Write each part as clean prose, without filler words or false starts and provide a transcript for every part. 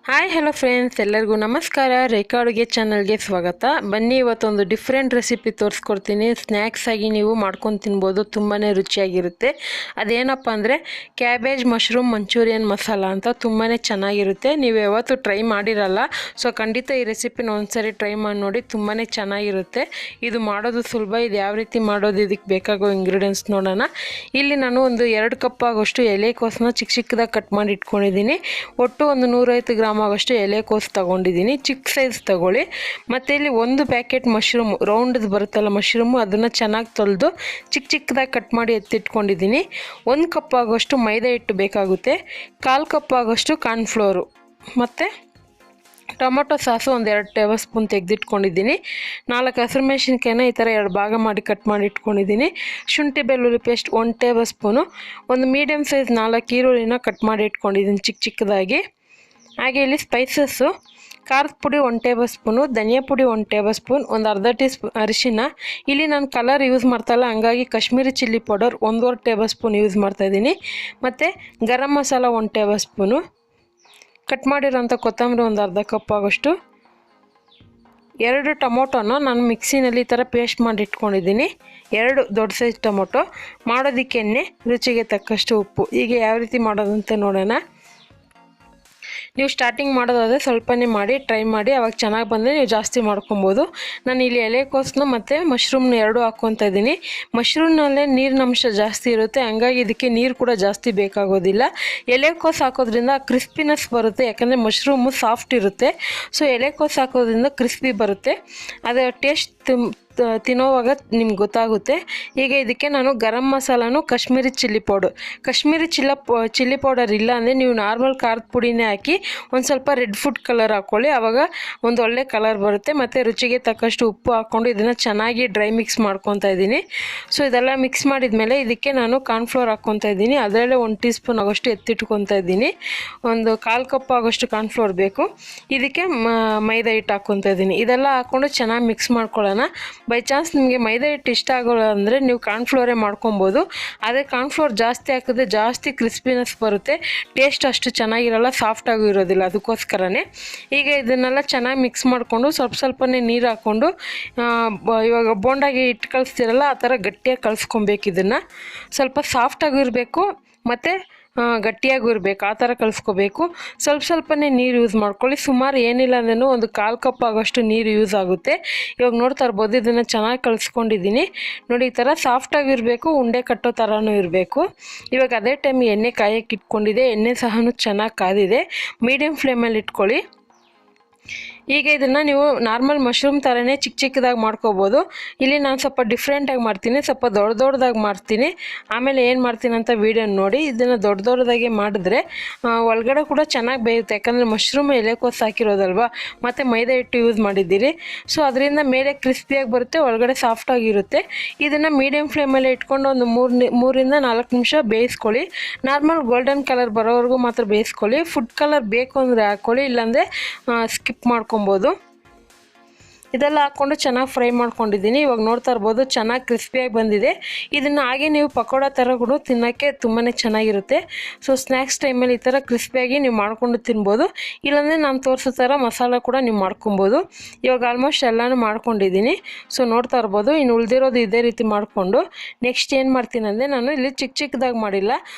Hi hello friends, ಎಲ್ಲರಿಗೂ ನಮಸ್ಕಾರ. ರೇಖಾ ಅಡುಗೆ ಚಾನಲ್ಗೆ ಸ್ವಾಗತ. ಬನ್ನಿ, ಇವತ್ತೊಂದು ಡಿಫ್ರೆಂಟ್ ರೆಸಿಪಿ ತೋರಿಸ್ಕೊಡ್ತೀನಿ. ಸ್ನ್ಯಾಕ್ಸ್ ಆಗಿ ನೀವು ಮಾಡ್ಕೊಂಡು ತಿನ್ಬೋದು, ತುಂಬಾ ರುಚಿಯಾಗಿರುತ್ತೆ. ಅದೇನಪ್ಪ ಅಂದರೆ ಕ್ಯಾಬೇಜ್ ಮಶ್ರೂಮ್ ಮಂಚೂರಿಯನ್ ಮಸಾಲ ಅಂತ. ತುಂಬಾ ಚೆನ್ನಾಗಿರುತ್ತೆ. ನೀವು ಯಾವತ್ತೂ ಟ್ರೈ ಮಾಡಿರಲ್ಲ, ಸೊ ಖಂಡಿತ ಈ ರೆಸಿಪಿನ ಒಂದ್ಸರಿ ಟ್ರೈ ಮಾಡಿ ನೋಡಿ. ತುಂಬಾ ಚೆನ್ನಾಗಿರುತ್ತೆ. ಇದು ಮಾಡೋದು ಸುಲಭ. ಇದು ಯಾವ ರೀತಿ ಮಾಡೋದು, ಇದಕ್ಕೆ ಬೇಕಾಗೋ ಇಂಗ್ರೀಡಿಯೆಂಟ್ಸ್ ನೋಡೋಣ. ಇಲ್ಲಿ ನಾನು ಒಂದು 2 ಕಪ್ ಆಗೋಷ್ಟು ಎಲೆಕೋಸನ್ನ ಚಿಕ್ಕ ಚಿಕ್ಕದಾಗಿ ಕಟ್ ಮಾಡಿ ಇಟ್ಕೊಂಡಿದ್ದೀನಿ. ಒಟ್ಟು ಒಂದು 150 ಗ್ರಾಮ್ ಆಗೋಷ್ಟು ಎಲೆಕೋಸು ತಗೊಂಡಿದ್ದೀನಿ. ಚಿಕ್ಕ ಸೈಜ್ ತಗೊಳ್ಳಿ. ಮತ್ತು ಇಲ್ಲಿ ಒಂದು ಪ್ಯಾಕೆಟ್ ಮಶ್ರೂಮ್, ರೌಂಡ್ ಬರುತ್ತಲ್ಲ ಮಶ್ರೂಮು, ಅದನ್ನು ಚೆನ್ನಾಗಿ ತೊಳೆದು ಚಿಕ್ಕ ಚಿಕ್ಕದಾಗಿ ಕಟ್ ಮಾಡಿ ಎತ್ತಿಟ್ಕೊಂಡಿದ್ದೀನಿ. 1 ಕಪ್ ಆಗೋಷ್ಟು ಮೈದಾ ಹಿಟ್ಟು ಬೇಕಾಗುತ್ತೆ. 1/4 ಕಪ್ ಆಗೋಷ್ಟು ಕಾರ್ನ್ಫ್ಲೋರು, ಮತ್ತು ಟೊಮೊಟೊ ಸಾಸು ಒಂದು 2 ಟೇಬಲ್ ಸ್ಪೂನ್ ತೆಗೆದಿಟ್ಕೊಂಡಿದ್ದೀನಿ. 4 ಹಸಿರುಮೆಣಸಿನ್ಕಾಯಿನ ಈ ಥರ 2 ಭಾಗ ಮಾಡಿ ಕಟ್ ಮಾಡಿ ಇಟ್ಕೊಂಡಿದ್ದೀನಿ. ಶುಂಠಿ ಬೆಳ್ಳುಳ್ಳಿ ಪೇಸ್ಟ್ 1 ಟೇಬಲ್ ಸ್ಪೂನು. ಒಂದು ಮೀಡಿಯಮ್ ಸೈಜ್ 4 ಈರುಳ್ಳಿನ ಕಟ್ ಮಾಡಿ ಇಟ್ಕೊಂಡಿದ್ದೀನಿ ಚಿಕ್ಕ ಚಿಕ್ಕದಾಗಿ. ಹಾಗೆ ಇಲ್ಲಿ ಸ್ಪೈಸಸ್ಸು: ಖಾರದ ಪುಡಿ 1 ಟೇಬಲ್ ಸ್ಪೂನು, ಧನಿಯಾ ಪುಡಿ 1 ಟೇಬಲ್ ಸ್ಪೂನ್, ಒಂದು ಅರ್ಧ ಟೀ ಸ್ಪೂನ್ ಅರಿಶಿನ. ಇಲ್ಲಿ ನಾನು ಕಲರ್ ಯೂಸ್ ಮಾಡ್ತಾಯಿಲ್ಲ, ಹಂಗಾಗಿ Kashmiri chilli powder 1.25 table spoon use ಮಾಡ್ತಾಯಿದ್ದೀನಿ. ಮತ್ತು garam masala 1 table spoon, cut ಮಾಡಿರೋಂಥ ಕೊತ್ತಂಬರಿ ಒಂದು ಅರ್ಧ ಕಪ್ ಆಗೋಷ್ಟು, 2 ಟೊಮೊಟೊನ ನಾನು ಮಿಕ್ಸಿನಲ್ಲಿ ಈ ಥರ ಪೇಸ್ಟ್ ಮಾಡಿ ಇಟ್ಕೊಂಡಿದ್ದೀನಿ. 2 ದೊಡ್ಡ ಸೈಜ್ ಟೊಮೊಟೊ. ಮಾಡೋದಕ್ಕೆ ಎಣ್ಣೆ, ರುಚಿಗೆ ತಕ್ಕಷ್ಟು ಉಪ್ಪು. ಈಗ ಯಾವ ರೀತಿ ಮಾಡೋದಂತ ನೋಡೋಣ. ನೀವು ಸ್ಟಾರ್ಟಿಂಗ್ ಮಾಡೋದಾದರೆ ಸ್ವಲ್ಪನೇ ಮಾಡಿ ಟ್ರೈ ಮಾಡಿ, ಅವಾಗ ಚೆನ್ನಾಗಿ ಬಂದರೆ ನೀವು ಜಾಸ್ತಿ ಮಾಡ್ಕೊಬೋದು. ನಾನು ಇಲ್ಲಿ ಎಲೆಕೋಸನ್ನ ಮತ್ತು ಮಶ್ರೂಮ್ನ 2 ಹಾಕ್ಕೊತಾ ಇದ್ದೀನಿ. ಮಶ್ರೂಮ್ನಲ್ಲೇ ನೀರಿನ ಅಂಶ ಜಾಸ್ತಿ ಇರುತ್ತೆ, ಹಂಗಾಗಿ ಇದಕ್ಕೆ ನೀರು ಕೂಡ ಜಾಸ್ತಿ ಬೇಕಾಗೋದಿಲ್ಲ. ಎಲೆಕೋಸು ಹಾಕೋದ್ರಿಂದ ಕ್ರಿಸ್ಪಿನೆಸ್ ಬರುತ್ತೆ, ಯಾಕಂದರೆ ಮಶ್ರೂಮು ಸಾಫ್ಟ್ ಇರುತ್ತೆ. ಸೊ ಎಲೆಕೋಸು ಹಾಕೋದ್ರಿಂದ ಕ್ರಿಸ್ಪಿ ಬರುತ್ತೆ, ಅದರ ಟೇಸ್ಟ್ ತಿನ್ನೋವಾಗ ನಿಮ್ಗೆ ಗೊತ್ತಾಗುತ್ತೆ. ಈಗ ಇದಕ್ಕೆ ನಾನು ಗರಂ ಮಸಾಲಾನು ಕಾಶ್ಮೀರಿ ಚಿಲ್ಲಿ ಪೌಡರ್ ಇಲ್ಲ ಅಂದರೆ ನೀವು ನಾರ್ಮಲ್ ಖಾರದ ಪುಡಿನೇ ಹಾಕಿ ಒಂದು ಸ್ವಲ್ಪ ರೆಡ್ ಫುಡ್ ಕಲರ್ ಹಾಕ್ಕೊಳ್ಳಿ, ಆವಾಗ ಒಂದು ಒಳ್ಳೆ ಕಲರ್ ಬರುತ್ತೆ. ಮತ್ತು ರುಚಿಗೆ ತಕ್ಕಷ್ಟು ಉಪ್ಪು ಹಾಕ್ಕೊಂಡು ಇದನ್ನು ಚೆನ್ನಾಗಿ ಡ್ರೈ ಮಿಕ್ಸ್ ಮಾಡ್ಕೊತಾ ಇದ್ದೀನಿ. ಸೊ ಇದೆಲ್ಲ ಮಿಕ್ಸ್ ಮಾಡಿದ್ಮೇಲೆ ಇದಕ್ಕೆ ನಾನು ಕಾರ್ನ್ಫ್ಲೋರ್ ಹಾಕ್ಕೊತಾ ಇದ್ದೀನಿ. ಅದರಲ್ಲೇ 1 ಟೀ ಸ್ಪೂನ್ ಆಗೋಷ್ಟು ಎತ್ತಿಟ್ಕೊತಾ ಇದ್ದೀನಿ. ಒಂದು 1/4 ಕಪ್ ಆಗೋಷ್ಟು ಕಾರ್ನ್ಫ್ಲೋರ್ ಬೇಕು. ಇದಕ್ಕೆ ಮೈದಾ ಹಿಟ್ಟು ಹಾಕ್ಕೊತಾ ಇದ್ದೀನಿ. ಇದೆಲ್ಲ ಹಾಕ್ಕೊಂಡು ಚೆನ್ನಾಗಿ ಮಿಕ್ಸ್ ಮಾಡ್ಕೊಳ್ಳೋಣ. ಬೈ ಚಾನ್ಸ್ ನಿಮಗೆ ಮೈದಾ ಹಿಟ್ಟು ಇಷ್ಟ ಆಗೋಲ್ಲ ಅಂದರೆ ನೀವು ಕಾರ್ನ್ಫ್ಲೋರೇ ಮಾಡ್ಕೊಬೋದು. ಆದರೆ ಕಾರ್ನ್ಫ್ಲೋರ್ ಜಾಸ್ತಿ ಹಾಕಿದ್ರೆ ಜಾಸ್ತಿ ಕ್ರಿಸ್ಪಿನೆಸ್ ಬರುತ್ತೆ, ಟೇಸ್ಟ್ ಅಷ್ಟು ಚೆನ್ನಾಗಿರಲ್ಲ, ಸಾಫ್ಟಾಗೂ ಇರೋದಿಲ್ಲ. ಅದಕ್ಕೋಸ್ಕರನೇ ಈಗ ಇದನ್ನೆಲ್ಲ ಚೆನ್ನಾಗಿ ಮಿಕ್ಸ್ ಮಾಡಿಕೊಂಡು ಸ್ವಲ್ಪನೇ ನೀರು ಹಾಕ್ಕೊಂಡು, ಇವಾಗ ಬೋಂಡಾಗಿ ಹಿಟ್ಟು ಕಳಿಸ್ತಿರಲ್ಲ ಆ ಥರ ಗಟ್ಟಿಯಾಗಿ ಕಲಿಸ್ಕೊಬೇಕು. ಇದನ್ನು ಸ್ವಲ್ಪ ಸಾಫ್ಟಾಗೂ ಇರಬೇಕು ಮತ್ತು ಗಟ್ಟಿಯಾಗೂ ಇರಬೇಕು, ಆ ಥರ ಕಲಿಸ್ಕೋಬೇಕು. ಸ್ವಲ್ಪನೇ ನೀರು ಯೂಸ್ ಮಾಡ್ಕೊಳ್ಳಿ. ಸುಮಾರು ಏನಿಲ್ಲ ಅಂದ್ರೂ ಒಂದು 1/4 ಕಪ್ ಆಗೋಷ್ಟು ನೀರು ಯೂಸ್ ಆಗುತ್ತೆ. ಇವಾಗ ನೋಡ್ತಾ ಇರ್ಬೋದು, ಇದನ್ನು ಚೆನ್ನಾಗಿ ಕಲಿಸ್ಕೊಂಡಿದ್ದೀನಿ ನೋಡಿ. ಈ ಥರ ಸಾಫ್ಟಾಗಿರಬೇಕು, ಉಂಡೆ ಕಟ್ಟೋ ಥರನೂ ಇರಬೇಕು. ಇವಾಗ ಅದೇ ಟೈಮ್ ಎಣ್ಣೆ ಕಾಯಕ್ಕೆ ಇಟ್ಕೊಂಡಿದೆ. ಎಣ್ಣೆ ಸಹ ಚೆನ್ನಾಗಿ ಕಾದಿದೆ. ಮೀಡಿಯಮ್ ಫ್ಲೇಮಲ್ಲಿ ಇಟ್ಕೊಳ್ಳಿ. ಈಗ ಇದನ್ನು ನೀವು ನಾರ್ಮಲ್ ಮಶ್ರೂಮ್ ಥರನೇ ಚಿಕ್ಕ ಚಿಕ್ಕದಾಗಿ ಮಾಡ್ಕೋಬೋದು. ಇಲ್ಲಿ ನಾನು ಸ್ವಲ್ಪ ಡಿಫ್ರೆಂಟಾಗಿ ಮಾಡ್ತೀನಿ, ಸ್ವಲ್ಪ ದೊಡ್ಡದಾಗಿ ಮಾಡ್ತೀನಿ. ಆಮೇಲೆ ಏನು ಮಾಡ್ತೀನಿ ಅಂತ ವೀಡಿಯೋ ನೋಡಿ. ಇದನ್ನು ದೊಡ್ಡದಾಗಿ ಮಾಡಿದ್ರೆ ಒಳಗಡೆ ಕೂಡ ಚೆನ್ನಾಗಿ ಬೇಯುತ್ತೆ, ಯಾಕಂದರೆ ಮಶ್ರೂಮ್ ಎಲೆಕೋಸು ಹಾಕಿರೋದಲ್ವ, ಮತ್ತು ಮೈದಾ ಹಿಟ್ಟು ಯೂಸ್ ಮಾಡಿದ್ದೀರಿ. ಸೊ ಅದರಿಂದ ಮೇಲೆ ಕ್ರಿಸ್ಪಿಯಾಗಿ ಬರುತ್ತೆ, ಒಳಗಡೆ ಸಾಫ್ಟಾಗಿರುತ್ತೆ. ಇದನ್ನು ಮೀಡಿಯಮ್ ಫ್ಲೇಮಲ್ಲಿ ಇಟ್ಕೊಂಡು ಒಂದು 3ರಿಂದ 4 ನಿಮಿಷ ಬೇಯಿಸ್ಕೊಳ್ಳಿ. ನಾರ್ಮಲ್ ಗೋಲ್ಡನ್ ಕಲರ್ ಬರೋವರೆಗೂ ಮಾತ್ರ ಬೇಯಿಸ್ಕೊಳ್ಳಿ. ಫುಡ್ ಕಲರ್ ಬೇಕು ಅಂದರೆ ಹಾಕ್ಕೊಳ್ಳಿ, ಇಲ್ಲಾಂದರೆ ಸ್ಕಿಪ್ ಮಾಡ್ಕೊಬೋದು. ಇದೆಲ್ಲ ಹಾಕ್ಕೊಂಡು ಚೆನ್ನಾಗಿ ಫ್ರೈ ಮಾಡ್ಕೊಂಡಿದ್ದೀನಿ. ಇವಾಗ ನೋಡ್ತಾ ಇರ್ಬೋದು ಚೆನ್ನಾಗಿ ಕ್ರಿಸ್ಪಿಯಾಗಿ ಬಂದಿದೆ. ಇದನ್ನು ಹಾಗೆ ನೀವು ಪಕೋಡ ಥರ ಕೂಡ ತಿನ್ನೋಕ್ಕೆ ತುಂಬಾ ಚೆನ್ನಾಗಿರುತ್ತೆ. ಸೊ ಸ್ನ್ಯಾಕ್ಸ್ ಟೈಮಲ್ಲಿ ಈ ಥರ ಕ್ರಿಸ್ಪಿಯಾಗಿ ನೀವು ಮಾಡ್ಕೊಂಡು ತಿನ್ಬೋದು, ಇಲ್ಲಾಂದರೆ ನಾನು ತೋರಿಸೋ ಥರ ಮಸಾಲ ಕೂಡ ನೀವು ಮಾಡ್ಕೊಬೋದು. ಇವಾಗ ಆಲ್ಮೋಸ್ಟ್ ಎಲ್ಲನೂ ಮಾಡ್ಕೊಂಡಿದ್ದೀನಿ. ಸೊ ನೋಡ್ತಾ ಇರ್ಬೋದು, ಇನ್ನು ಉಳಿದಿರೋದು ಇದೇ ರೀತಿ ಮಾಡಿಕೊಂಡು ನೆಕ್ಸ್ಟ್ ಏನು ಮಾಡ್ತೀನಿ ಅಂದರೆ, ನಾನು ಇಲ್ಲಿ ಚಿಕ್ಕದಾಗಿ ಮಾಡಿಲ್ಲ,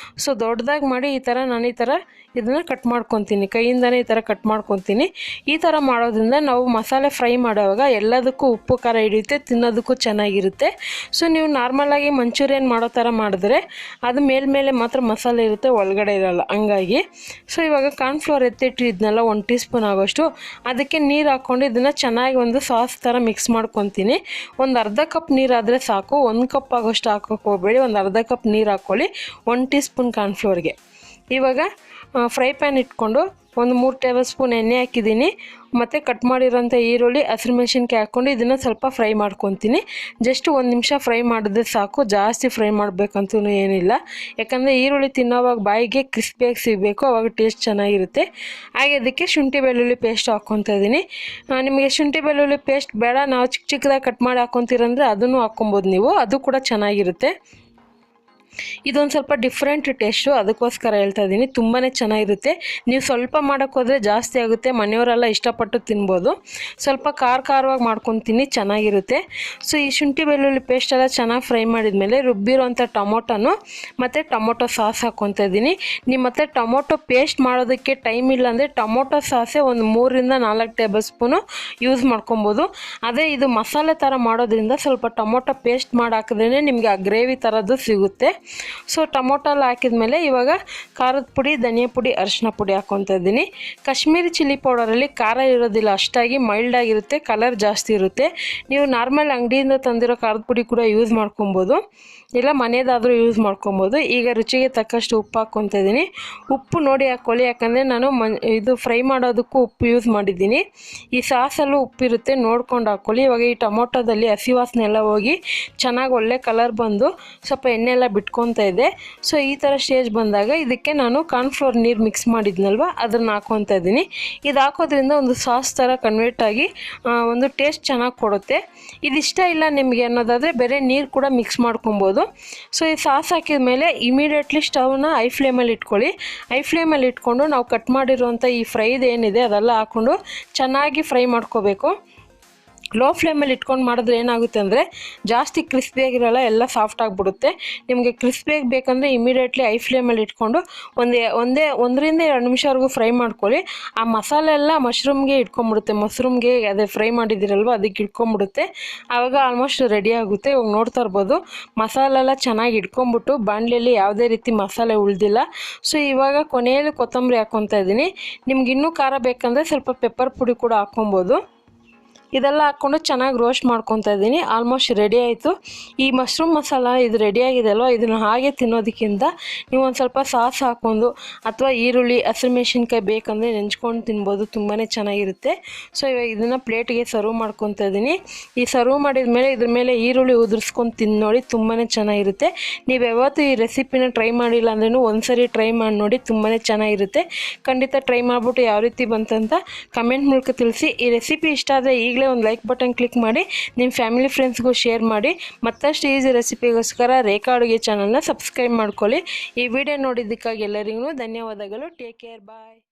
ಸೊ ದೊಡ್ಡದಾಗಿ ಮಾಡಿ ಈ ಥರ ಇದನ್ನು ಕಟ್ ಮಾಡ್ಕೊತೀನಿ. ಕೈಯಿಂದನೇ ಈ ಥರ ಕಟ್ ಮಾಡ್ಕೊತೀನಿ. ಈ ಥರ ಮಾಡೋದ್ರಿಂದ ನಾವು ಮಸಾಲೆ ಫ್ರೈ ಮಾಡೋವಾಗ ಎಲ್ಲದಕ್ಕೂ ಉಪ್ಪು ಖಾರ ಹಿಡಿಯುತ್ತೆ, ತಿನ್ನೋದಕ್ಕೂ ಚೆನ್ನಾಗಿರುತ್ತೆ. ಸೊ ನೀವು ನಾರ್ಮಲಾಗಿ ಮಂಚೂರಿಯನ್ ಮಾಡೋ ಥರ ಮಾಡಿದ್ರೆ ಅದು ಮೇಲ್ಮೇಲೆ ಮಾತ್ರ ಮಸಾಲೆ ಇರುತ್ತೆ, ಒಳಗಡೆ ಇರೋಲ್ಲ, ಹಂಗಾಗಿ. ಸೊ ಇವಾಗ ಕಾರ್ನ್ಫ್ಲೋರ್ ಎತ್ತಿಟ್ಟಿದ್ನಲ್ಲ 1 ಟೀ ಸ್ಪೂನ್ ಆಗೋಷ್ಟು, ಅದಕ್ಕೆ ನೀರು ಹಾಕ್ಕೊಂಡು ಇದನ್ನು ಚೆನ್ನಾಗಿ ಒಂದು ಸಾಸ್ ಥರ ಮಿಕ್ಸ್ ಮಾಡ್ಕೊತೀನಿ. ಒಂದು ಅರ್ಧ ಕಪ್ ನೀರಾದರೆ ಸಾಕು, 1 ಕಪ್ ಆಗೋಷ್ಟು ಹಾಕೋಕ್ಕೆ ಹೋಗಬೇಡಿ. ಒಂದು ಅರ್ಧ ಕಪ್ ನೀರು ಹಾಕ್ಕೊಳ್ಳಿ 1 ಟೀ ಸ್ಪೂನ್ ಕಾರ್ನ್ಫ್ಲೋರ್ಗೆ. ಇವಾಗ ಫ್ರೈ ಪ್ಯಾನ್ ಇಟ್ಕೊಂಡು ಒಂದು 3 ಟೇಬಲ್ ಸ್ಪೂನ್ ಎಣ್ಣೆ ಹಾಕಿದ್ದೀನಿ. ಮತ್ತು ಕಟ್ ಮಾಡಿರೋಂಥ ಈರುಳ್ಳಿ, ಹಸಿರುಮೆಣಸಿನ್ಕಾಯಿ ಹಾಕ್ಕೊಂಡು ಇದನ್ನು ಸ್ವಲ್ಪ ಫ್ರೈ ಮಾಡ್ಕೊತೀನಿ. ಜಸ್ಟ್ 1 ನಿಮಿಷ ಫ್ರೈ ಮಾಡಿದ್ರೆ ಸಾಕು, ಜಾಸ್ತಿ ಫ್ರೈ ಮಾಡಬೇಕಂತೂ ಏನಿಲ್ಲ. ಯಾಕಂದರೆ ಈರುಳ್ಳಿ ತಿನ್ನೋವಾಗ ಬಾಯಿಗೆ ಕ್ರಿಸ್ಪಿಯಾಗಿ ಸಿಗಬೇಕು, ಆವಾಗ ಟೇಸ್ಟ್ ಚೆನ್ನಾಗಿರುತ್ತೆ. ಹಾಗೆ ಅದಕ್ಕೆ ಶುಂಠಿ ಬೆಳ್ಳುಳ್ಳಿ ಪೇಸ್ಟ್ ಹಾಕ್ಕೊತಾ ಇದ್ದೀನಿ. ನಿಮಗೆ ಶುಂಠಿ ಬೆಳ್ಳುಳ್ಳಿ ಪೇಸ್ಟ್ ಬೇಡ, ನಾವು ಚಿಕ್ಕದಾಗಿ ಕಟ್ ಮಾಡಿ ಹಾಕ್ಕೊತೀರಂದರೆ ಅದನ್ನು ಹಾಕ್ಕೊಬೋದು ನೀವು, ಅದು ಕೂಡ ಚೆನ್ನಾಗಿರುತ್ತೆ. ಇದೊಂದು ಸ್ವಲ್ಪ ಡಿಫ್ರೆಂಟ್ ಟೇಸ್ಟು, ಅದಕ್ಕೋಸ್ಕರ ಹೇಳ್ತಾ ಇದ್ದೀನಿ. ತುಂಬಾ ಚೆನ್ನಾಗಿರುತ್ತೆ. ನೀವು ಸ್ವಲ್ಪ ಮಾಡೋಕ್ಕೆ ಹೋದರೆ ಜಾಸ್ತಿ ಆಗುತ್ತೆ, ಮನೆಯವರೆಲ್ಲ ಇಷ್ಟಪಟ್ಟು ತಿನ್ಬೋದು. ಸ್ವಲ್ಪ ಖಾರವಾಗಿ ಮಾಡ್ಕೊತೀನಿ, ಚೆನ್ನಾಗಿರುತ್ತೆ. ಸೊ ಈ ಶುಂಠಿ ಬೆಳ್ಳುಳ್ಳಿ ಪೇಸ್ಟೆಲ್ಲ ಚೆನ್ನಾಗಿ ಫ್ರೈ ಮಾಡಿದ್ಮೇಲೆ ರುಬ್ಬಿರೋಂಥ ಟೊಮೊಟೊನು ಮತ್ತು ಟೊಮೊಟೊ ಸಾಸ್ ಹಾಕ್ಕೊತಾ ಇದ್ದೀನಿ. ನೀವು ಮತ್ತು ಟೊಮೊಟೊ ಪೇಸ್ಟ್ ಮಾಡೋದಕ್ಕೆ ಟೈಮ್ ಇಲ್ಲ ಅಂದರೆ ಟೊಮೊಟೊ ಸಾಸೇ ಒಂದು 3-4 ಟೇಬಲ್ ಸ್ಪೂನು ಯೂಸ್ ಮಾಡ್ಕೊಬೋದು. ಅದೇ ಇದು ಮಸಾಲೆ ಥರ ಮಾಡೋದ್ರಿಂದ ಸ್ವಲ್ಪ ಟೊಮೊಟೊ ಪೇಸ್ಟ್ ಮಾಡಿ ಹಾಕಿದ್ರೇ ನಿಮಗೆ ಆ ಗ್ರೇವಿ ಥರದ್ದು ಸಿಗುತ್ತೆ. ಸೊ ಟೊಮೊಟೊ ಎಲ್ಲ ಹಾಕಿದ್ಮೇಲೆ ಇವಾಗ ಖಾರದ ಪುಡಿ, ಧನಿಯಾ ಪುಡಿ, ಅರಿಶಿನ ಪುಡಿ ಹಾಕ್ಕೊತಾ ಇದ್ದೀನಿ. ಕಾಶ್ಮೀರಿ ಚಿಲ್ಲಿ ಪೌಡರಲ್ಲಿ ಖಾರ ಇರೋದಿಲ್ಲ, ಅಷ್ಟಾಗಿ ಮೈಲ್ಡ್ ಆಗಿರುತ್ತೆ, ಕಲರ್ ಜಾಸ್ತಿ ಇರುತ್ತೆ. ನೀವು ನಾರ್ಮಲ್ ಅಂಗಡಿಯಿಂದ ತಂದಿರೋ ಖಾರದ ಪುಡಿ ಕೂಡ ಯೂಸ್ ಮಾಡ್ಕೊಬೋದು, ಇಲ್ಲ ಮನೆಯದಾದರೂ ಯೂಸ್ ಮಾಡ್ಕೊಬೋದು. ಈಗ ರುಚಿಗೆ ತಕ್ಕಷ್ಟು ಉಪ್ಪು ಹಾಕ್ಕೊತಾ ಇದ್ದೀನಿ. ಉಪ್ಪು ನೋಡಿ ಹಾಕ್ಕೊಳ್ಳಿ, ಯಾಕಂದರೆ ನಾನು ಇದು ಫ್ರೈ ಮಾಡೋದಕ್ಕೂ ಉಪ್ಪು ಯೂಸ್ ಮಾಡಿದ್ದೀನಿ. ಈ ಸಾಸಲ್ಲೂ ಉಪ್ಪಿರುತ್ತೆ, ನೋಡ್ಕೊಂಡು ಹಾಕ್ಕೊಳ್ಳಿ. ಇವಾಗ ಈ ಟೊಮೊಟೊದಲ್ಲಿ ಹಸಿ ವಾಸನೆ ಎಲ್ಲ ಹೋಗಿ ಚೆನ್ನಾಗಿ ಒಳ್ಳೆ ಕಲರ್ ಬಂದು ಸ್ವಲ್ಪ ಎಣ್ಣೆ ಎಲ್ಲ ಬಿಟ್ಕೊತಾ ಇದೆ. ಸೊ ಈ ಥರ ಸ್ಟೇಜ್ ಬಂದಾಗ ಇದಕ್ಕೆ ನಾನು ಕಾರ್ನ್ಫ್ಲೋರ್ ನೀರು ಮಿಕ್ಸ್ ಮಾಡಿದ್ನಲ್ವ ಅದನ್ನು ಹಾಕ್ಕೊತಾ ಇದ್ದೀನಿ. ಇದು ಹಾಕೋದ್ರಿಂದ ಒಂದು ಸಾಸ್ ಥರ ಕನ್ವರ್ಟ್ ಆಗಿ ಒಂದು ಟೇಸ್ಟ್ ಚೆನ್ನಾಗಿ ಕೊಡುತ್ತೆ. ಇದಿಷ್ಟ ಇಲ್ಲ ನಿಮಗೆ ಅನ್ನೋದಾದರೆ ಬೇರೆ ನೀರು ಕೂಡ ಮಿಕ್ಸ್ ಮಾಡ್ಕೊಬೋದು. ಸೊ ಈ ಸಾಸ್ ಹಾಕಿದ ಮೇಲೆ ಇಮಿಡಿಯೇಟ್ಲಿ ಸ್ಟವ್ನ ಐ ಫ್ಲೇಮಲ್ಲಿ ಇಟ್ಕೊಳ್ಳಿ. ಐ ಫ್ಲೇಮಲ್ಲಿ ಇಟ್ಕೊಂಡು ನಾವು ಕಟ್ ಮಾಡಿರುವಂಥ ಈ ಫ್ರೈದು ಏನಿದೆ ಅದೆಲ್ಲ ಹಾಕ್ಕೊಂಡು ಚೆನ್ನಾಗಿ ಫ್ರೈ ಮಾಡ್ಕೋಬೇಕು. ಲೋ ಫ್ಲೇಮಲ್ಲಿ ಇಟ್ಕೊಂಡು ಮಾಡಿದ್ರೆ ಏನಾಗುತ್ತೆ ಅಂದರೆ ಜಾಸ್ತಿ ಕ್ರಿಸ್ಪಿಯಾಗಿರೋಲ್ಲ, ಎಲ್ಲ ಸಾಫ್ಟ್ ಆಗಿಬಿಡುತ್ತೆ. ನಿಮಗೆ ಕ್ರಿಸ್ಪಿಯಾಗಿ ಬೇಕಂದರೆ ಇಮಿಡಿಯೇಟ್ಲಿ ಐ ಫ್ಲೇಮಲ್ಲಿ ಇಟ್ಕೊಂಡು 1-2 ನಿಮಿಷವರೆಗೂ ಫ್ರೈ ಮಾಡ್ಕೊಳ್ಳಿ. ಆ ಮಸಾಲೆ ಎಲ್ಲ ಮಶ್ರೂಮ್ಗೆ ಇಟ್ಕೊಂಡ್ಬಿಡುತ್ತೆ, ಮಶ್ರೂಮ್ಗೆ ಅದೇ ಫ್ರೈ ಮಾಡಿದ್ದೀರಲ್ವ ಅದಕ್ಕೆ ಇಟ್ಕೊಂಡ್ಬಿಡುತ್ತೆ. ಆವಾಗ ಆಲ್ಮೋಸ್ಟ್ ರೆಡಿ ಆಗುತ್ತೆ. ಇವಾಗ ನೋಡ್ತಾ ಇರ್ಬೋದು ಮಸಾಲೆ ಎಲ್ಲ ಚೆನ್ನಾಗಿ ಇಟ್ಕೊಂಡ್ಬಿಟ್ಟು ಬಾಣಲೆಯಲ್ಲಿ ಯಾವುದೇ ರೀತಿ ಮಸಾಲೆ ಉಳಿದಿಲ್ಲ. ಸೊ ಇವಾಗ ಕೊನೆಯಲ್ಲಿ ಕೊತ್ತಂಬರಿ ಹಾಕ್ಕೊತಾ ಇದ್ದೀನಿ. ನಿಮ್ಗೆ ಇನ್ನೂ ಖಾರ ಬೇಕಂದರೆ ಸ್ವಲ್ಪ ಪೆಪ್ಪರ್ ಪುಡಿ ಕೂಡ ಹಾಕ್ಕೊಬೋದು. ಇದೆಲ್ಲ ಹಾಕ್ಕೊಂಡು ಚೆನ್ನಾಗಿ ರೋಸ್ಟ್ ಮಾಡ್ಕೊತಾ ಇದ್ದೀನಿ. ಆಲ್ಮೋಸ್ಟ್ ರೆಡಿ ಆಯಿತು. ಈ ಮಶ್ರೂಮ್ ಮಸಾಲ ಇದು ರೆಡಿಯಾಗಿದೆ ಅಲ್ವ, ಇದನ್ನು ಹಾಗೆ ತಿನ್ನೋದಕ್ಕಿಂತ ನೀವು ಒಂದು ಸ್ವಲ್ಪ ಸಾಸ್ ಹಾಕ್ಕೊಂಡು ಅಥವಾ ಈರುಳ್ಳಿ, ಹಸಿಮೆಣಸಿನ್ಕಾಯಿ ಬೇಕಂದರೆ ನೆಂಚ್ಕೊಂಡು ತಿನ್ಬೋದು, ತುಂಬಾ ಚೆನ್ನಾಗಿರುತ್ತೆ. ಸೊ ಇವಾಗ ಇದನ್ನು ಪ್ಲೇಟಿಗೆ ಸರ್ವ್ ಮಾಡ್ಕೊತಾ ಇದ್ದೀನಿ. ಈ ಸರ್ವ್ ಮಾಡಿದ ಮೇಲೆ ಇದ್ರ ಮೇಲೆ ಈರುಳ್ಳಿ ಉದುರಿಸ್ಕೊಂಡು ತಿಂದು ನೋಡಿ, ತುಂಬಾ ಚೆನ್ನಾಗಿರುತ್ತೆ. ನೀವು ಯಾವತ್ತೂ ಈ ರೆಸಿಪಿನ ಟ್ರೈ ಮಾಡಿಲ್ಲ ಅಂದ್ರೂ ಒಂದ್ಸರಿ ಟ್ರೈ ಮಾಡಿ ನೋಡಿ, ತುಂಬಾ ಚೆನ್ನಾಗಿರುತ್ತೆ. ಖಂಡಿತ ಟ್ರೈ ಮಾಡಿಬಿಟ್ಟು ಯಾವ ರೀತಿ ಬಂತಂತ ಕಮೆಂಟ್ ಮೂಲಕ ತಿಳಿಸಿ. ಈ ರೆಸಿಪಿ ಇಷ್ಟ ಆದರೆ ಈಗಲೇ ಒಂದು ಲೈಕ್ ಬಟನ್ ಕ್ಲಿಕ್ ಮಾಡಿ ನಿಮ್ಮ ಫ್ಯಾಮಿಲಿ ಫ್ರೆಂಡ್ಸ್ಗೂ ಶೇರ್ ಮಾಡಿ. ಮತ್ತಷ್ಟು ಈಸಿ ರೆಸಿಪಿಗೋಸ್ಕರ ರೇಖಾ ಅಡುಗೆ ಚಾನಲ್ನ ಸಬ್ಸ್ಕ್ರೈಬ್ ಮಾಡ್ಕೊಳ್ಳಿ. ಈ ವಿಡಿಯೋ ನೋಡಿದ್ದಕ್ಕಾಗಿ ಎಲ್ಲರಿಗೂ ಧನ್ಯವಾದಗಳು. ಟೇಕ್ ಕೇರ್, ಬಾಯ್.